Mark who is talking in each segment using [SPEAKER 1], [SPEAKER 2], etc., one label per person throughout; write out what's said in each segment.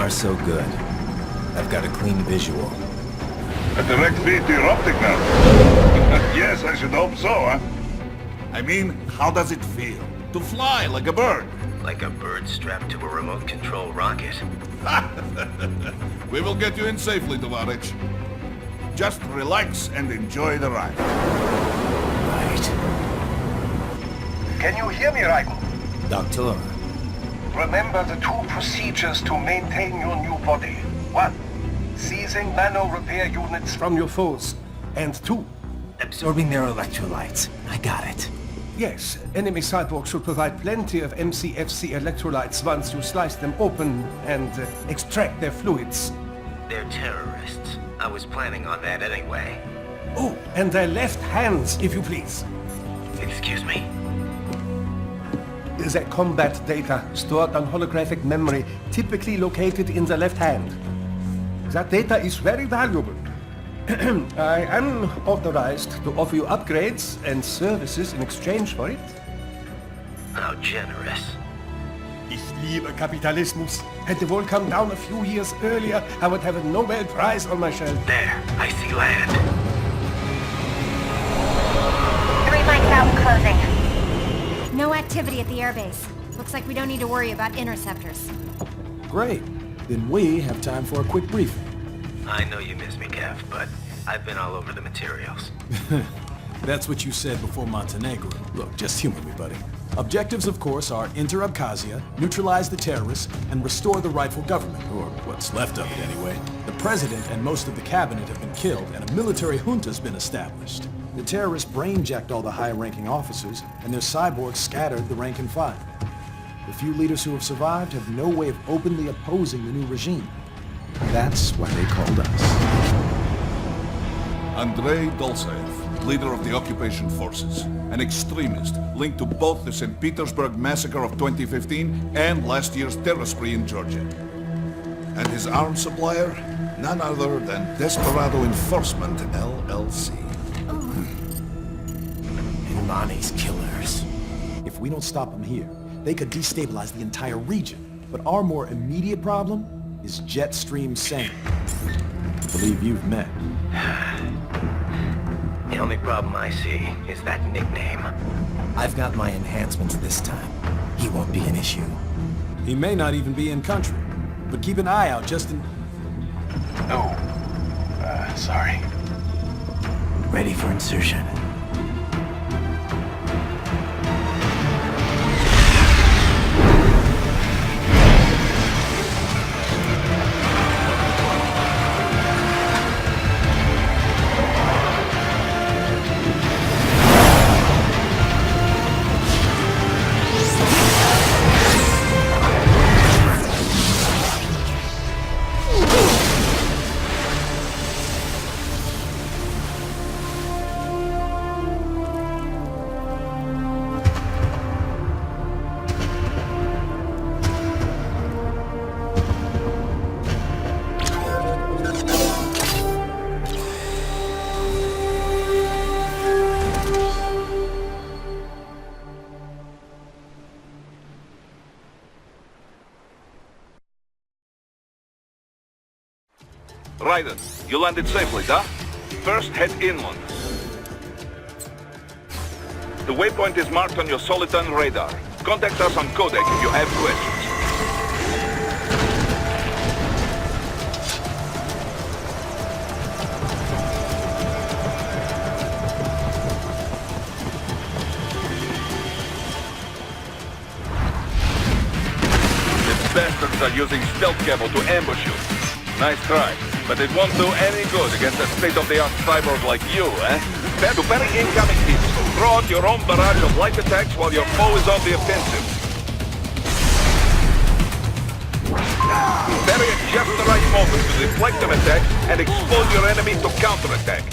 [SPEAKER 1] far, so good. I've got a clean visual.
[SPEAKER 2] A direct feed to your optic now. Yes, I should hope so, huh? I mean, how does it feel? To fly like a bird?
[SPEAKER 1] Like a bird strapped to a remote control rocket.
[SPEAKER 2] We will get you in safely, Tovarich. Just relax and enjoy the ride.
[SPEAKER 1] Right.
[SPEAKER 3] Can you hear me, Raiko?
[SPEAKER 1] Doctor.
[SPEAKER 3] Remember the two procedures to maintain your new body. 1. Seizing nano repair units from your foes. And 2.
[SPEAKER 1] Absorbing their electrolytes. I got it.
[SPEAKER 3] Yes, enemy cyborgs should provide plenty of MCFC electrolytes once you slice them open and extract their fluids.
[SPEAKER 1] They're terrorists. I was planning on that anyway.
[SPEAKER 3] Oh, and their left hands, if you please.
[SPEAKER 1] Excuse me?
[SPEAKER 3] The combat data stored on holographic memory, typically located in the left hand. That data is very valuable. I am authorized to offer you upgrades and services in exchange for it.
[SPEAKER 1] How generous.
[SPEAKER 3] Ich liebe Kapitalismus. Had the wall come down a few years earlier, I would have a Nobel Prize on my shelf.
[SPEAKER 1] There, I see land.
[SPEAKER 4] 3 mics out, closing. No activity at the airbase. Looks like we don't need to worry about interceptors.
[SPEAKER 5] Great. Then we have time for a quick briefing.
[SPEAKER 1] I know you miss me, Kev, but I've been all over the materials.
[SPEAKER 5] That's what you said before Montenegro. Look, just humor me, buddy. Objectives, of course, are enter Abkhazia, neutralize the terrorists, and restore the rightful government, or what's left of it anyway. The president and most of the cabinet have been killed, and a military junta's been established. The terrorists brain-jacked all the high-ranking officers, and their cyborgs scattered the rank and file. The few leaders who have survived have no way of openly opposing the new regime. That's why they called us.
[SPEAKER 2] Andrei Dolzaev, leader of the occupation forces, an extremist linked to both the St. Petersburg massacre of 2015 and last year's terror spree in Georgia. And his arms supplier, none other than Desperado Enforcement, LLC.
[SPEAKER 1] Imani's killers.
[SPEAKER 5] If we don't stop them here, they could destabilize the entire region. But our more immediate problem is Jetstream Sane. I believe you've met.
[SPEAKER 1] The only problem I see is that nickname. I've got my enhancements this time. He won't be an issue.
[SPEAKER 5] He may not even be in country. But keep an eye out just in...
[SPEAKER 3] Oh, sorry.
[SPEAKER 1] Ready for insertion.
[SPEAKER 2] Raiden, you landed safely, huh? First, head inland. The waypoint is marked on your Soliton radar. Contact us on Codec if you have questions. The bastards are using stealth cable to ambush you. Nice try, but it won't do any good against a state-of-the-art cyborg like you, eh? To parry incoming hits, throw out your own barrage of light attacks while your foe is on the offensive. Parry at just the right moment to deflect an attack and expose your enemy to counterattack.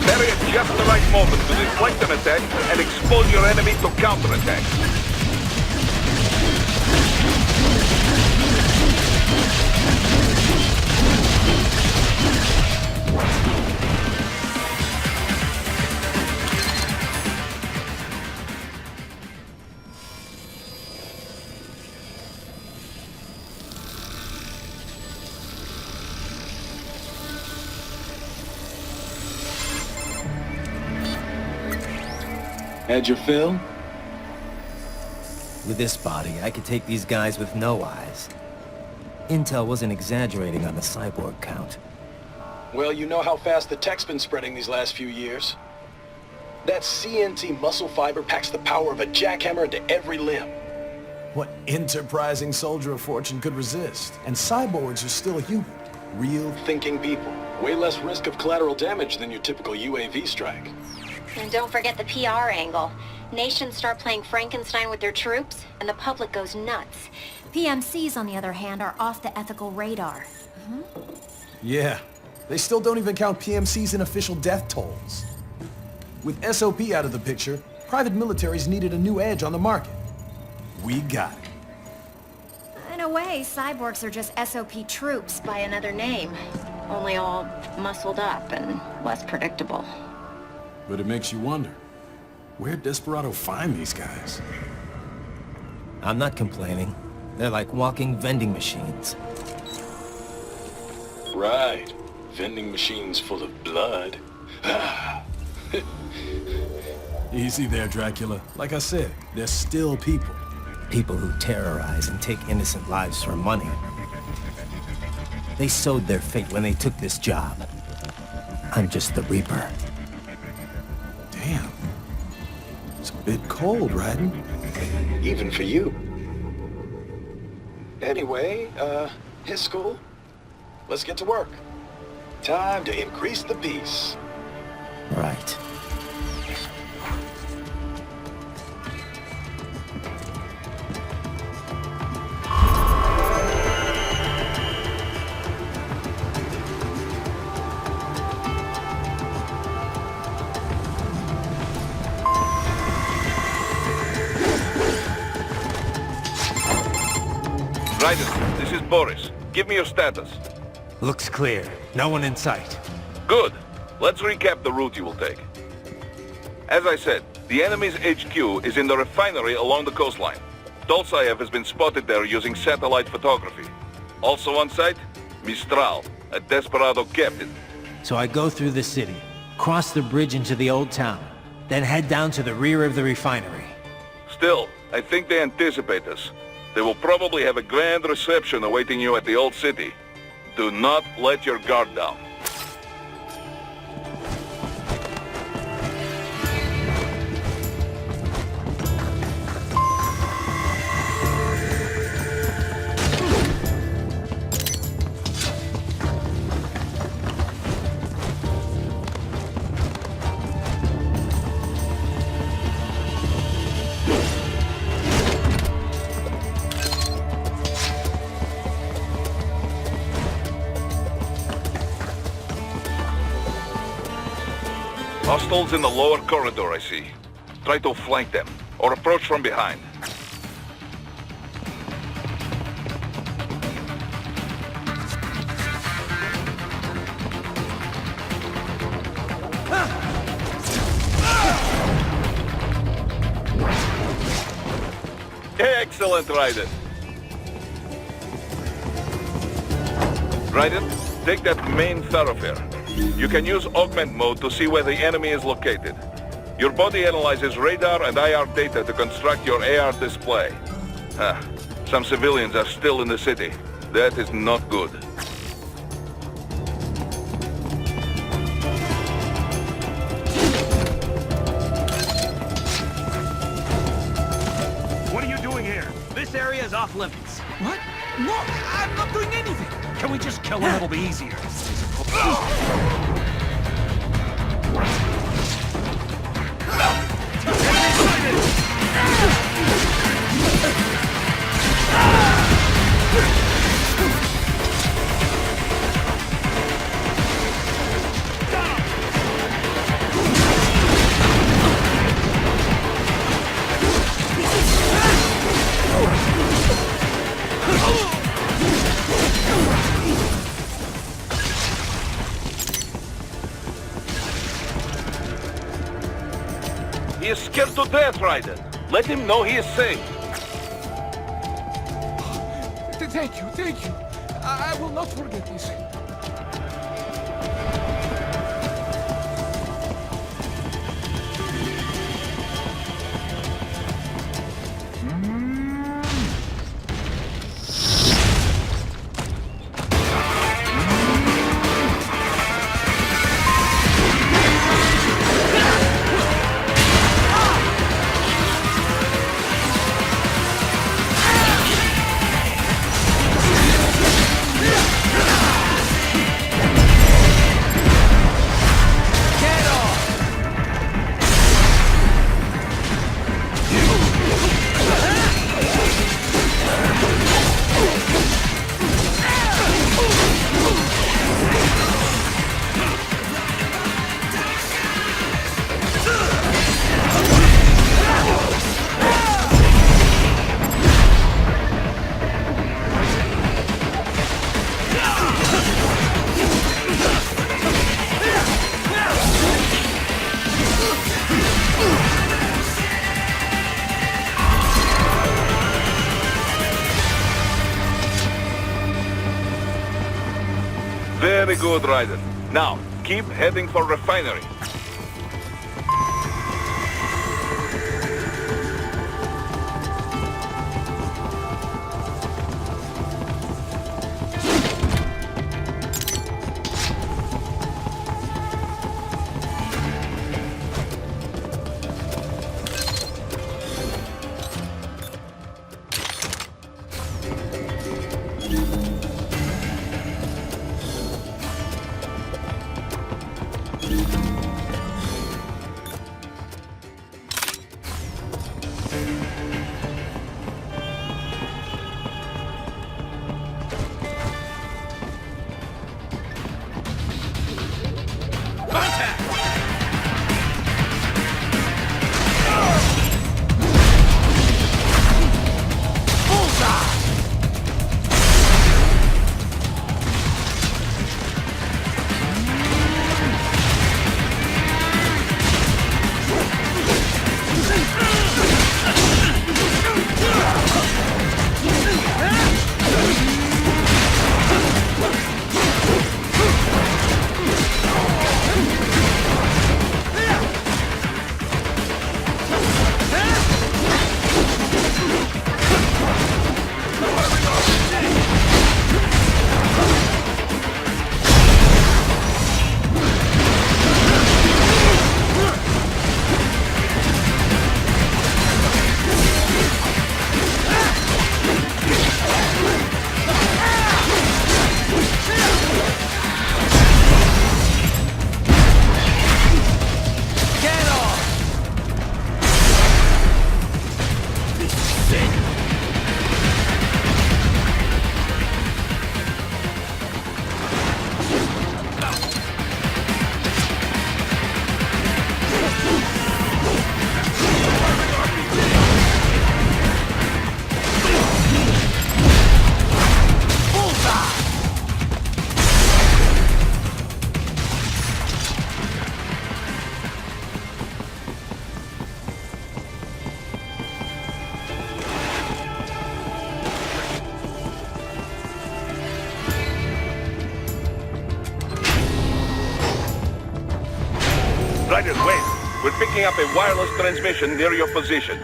[SPEAKER 2] Parry at just the right moment to deflect an attack and expose your enemy to counterattack.
[SPEAKER 6] Had your fill?
[SPEAKER 1] With this body, I could take these guys with no eyes. Intel wasn't exaggerating on the cyborg count.
[SPEAKER 7] Well, you know how fast the tech's been spreading these last few years. That CNT muscle fiber packs the power of a jackhammer into every limb.
[SPEAKER 5] What enterprising soldier of fortune could resist? And cyborgs are still human. Real
[SPEAKER 7] Thinking people. Way less risk of collateral damage than your typical UAV strike.
[SPEAKER 4] And don't forget the PR angle. Nations start playing Frankenstein with their troops, and the public goes nuts. PMCs, on the other hand, are off the ethical radar.
[SPEAKER 5] Yeah. They still don't even count PMCs in official death tolls. With SOP out of the picture, private militaries needed a new edge on the market. We got it.
[SPEAKER 4] In a way, cyborgs are just SOP troops by another name. Only all muscled up and less predictable.
[SPEAKER 5] But it makes you wonder, where'd Desperado find these guys?
[SPEAKER 1] I'm not complaining. They're like walking vending machines.
[SPEAKER 7] Right. Vending machines full of blood.
[SPEAKER 5] Easy there, Dracula. Like I said, they're still people.
[SPEAKER 1] People who terrorize and take innocent lives for money. They sowed their fate when they took this job. I'm just the Reaper.
[SPEAKER 5] Damn. It's a bit cold, Raiden.
[SPEAKER 7] Even for you. Anyway, his school. Let's get to work. Time to increase the peace.
[SPEAKER 1] Right.
[SPEAKER 2] Raiden, this is Boris. Give me your status.
[SPEAKER 1] Looks clear. No one in sight.
[SPEAKER 2] Good. Let's recap the route you will take. As I said, the enemy's HQ is in the refinery along the coastline. Dolzaev has been spotted there using satellite photography. Also on site, Mistral, a Desperado captain.
[SPEAKER 8] So I go through the city, cross the bridge into the old town, then head down to the rear of the refinery.
[SPEAKER 2] Still, I think they anticipate us. They will probably have a grand reception awaiting you at the old city. Do not let your guard down. Hostiles in the lower corridor, I see. Try to flank them, or approach from behind. Excellent, Raiden. Raiden, take that main thoroughfare. You can use augment mode to see where the enemy is located. Your body analyzes radar and IR data to construct your AR display. Some civilians are still in the city. That is not good.
[SPEAKER 9] What are you doing here? This area is off limits. What? No, I'm not doing anything. Can we just kill him? It'll be easier.
[SPEAKER 2] He is scared to death, Raiden. Let him know he is safe.
[SPEAKER 9] Thank you. I will not forget this.
[SPEAKER 2] Very good, Raiden. Now, keep heading for refinery. Raiden, wait. We're picking up a wireless transmission near your position.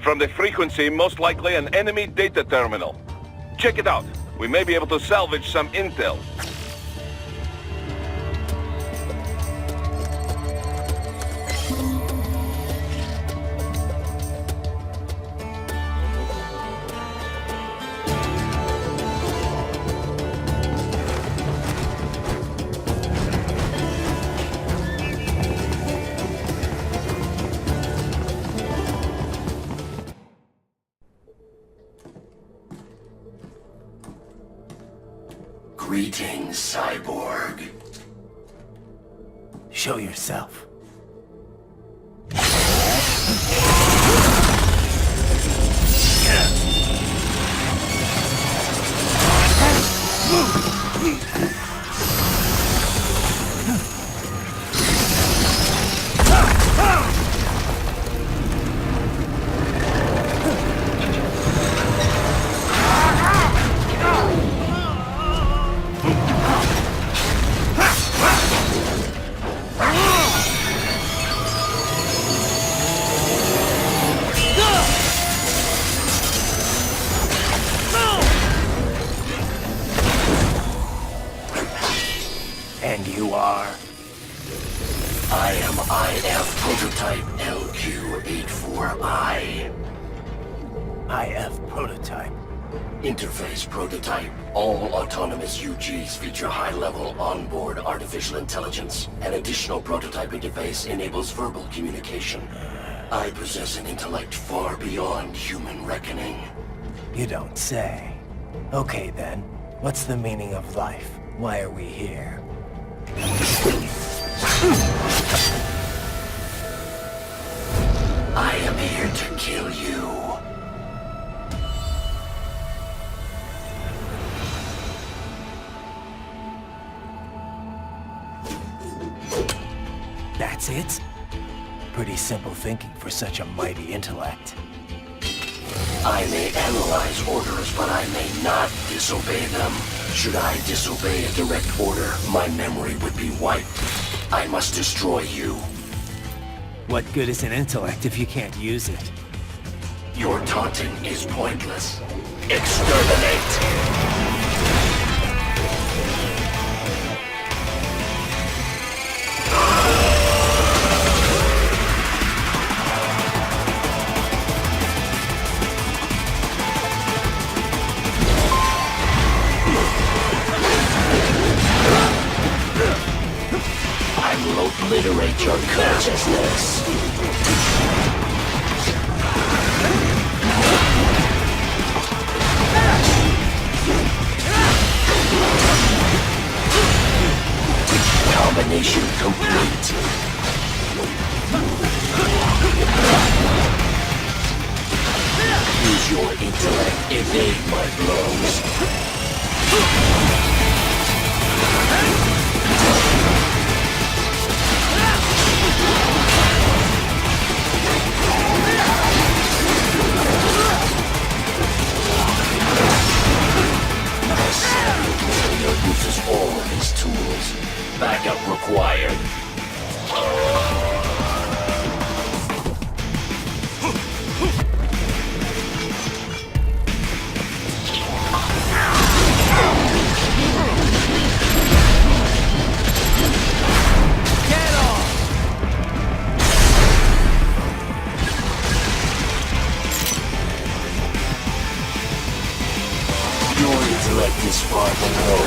[SPEAKER 2] From the frequency, most likely an enemy data terminal. Check it out. We may be able to salvage some intel.
[SPEAKER 6] Greetings, cyborg.
[SPEAKER 1] Show yourself. And you are?
[SPEAKER 6] I am IF Prototype LQ-84I.
[SPEAKER 1] IF Prototype.
[SPEAKER 6] Interface Prototype. All autonomous UGs feature high-level onboard artificial intelligence. An additional prototype interface enables verbal communication. I possess an intellect far beyond human reckoning.
[SPEAKER 1] You don't say. Okay then, what's the meaning of life? Why are we here?
[SPEAKER 6] I am here to kill you.
[SPEAKER 1] That's it? Pretty simple thinking for such a mighty intellect.
[SPEAKER 6] I may analyze orders, but I may not disobey them. Should I disobey a direct order, my memory would be wiped. I must destroy you.
[SPEAKER 8] What good is an intellect if you can't use it?
[SPEAKER 6] Your taunting is pointless. Exterminate! I will obliterate your consciousness. Combination complete. Use your intellect, evade my blows. Uses all of his tools. Backup required. Your intellect is far below.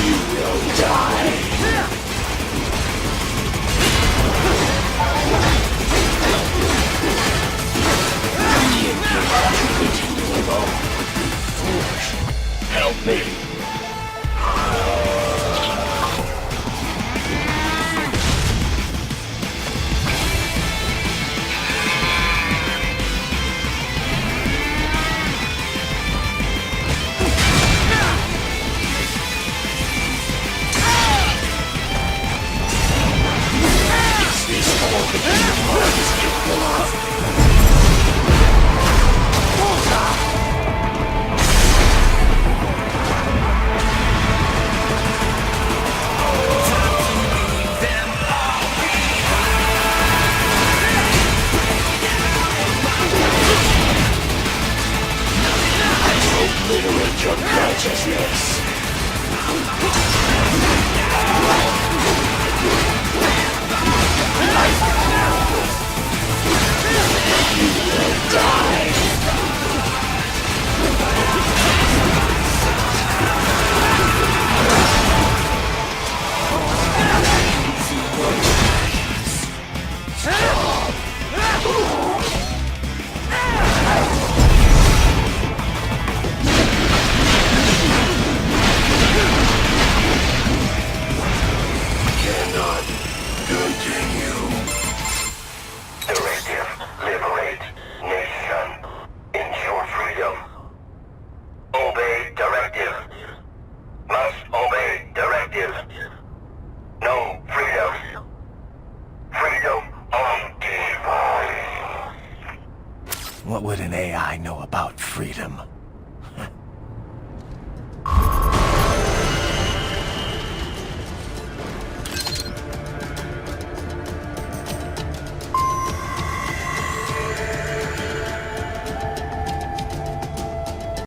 [SPEAKER 6] You will die. Continue alone would be foolish. Help me. Obliterate your consciousness. You will die. Cannot continue. Directive, liberate nation. Ensure freedom. Obey directive. Must obey directive. No freedom. Freedom on device.
[SPEAKER 8] What would an AI know about freedom?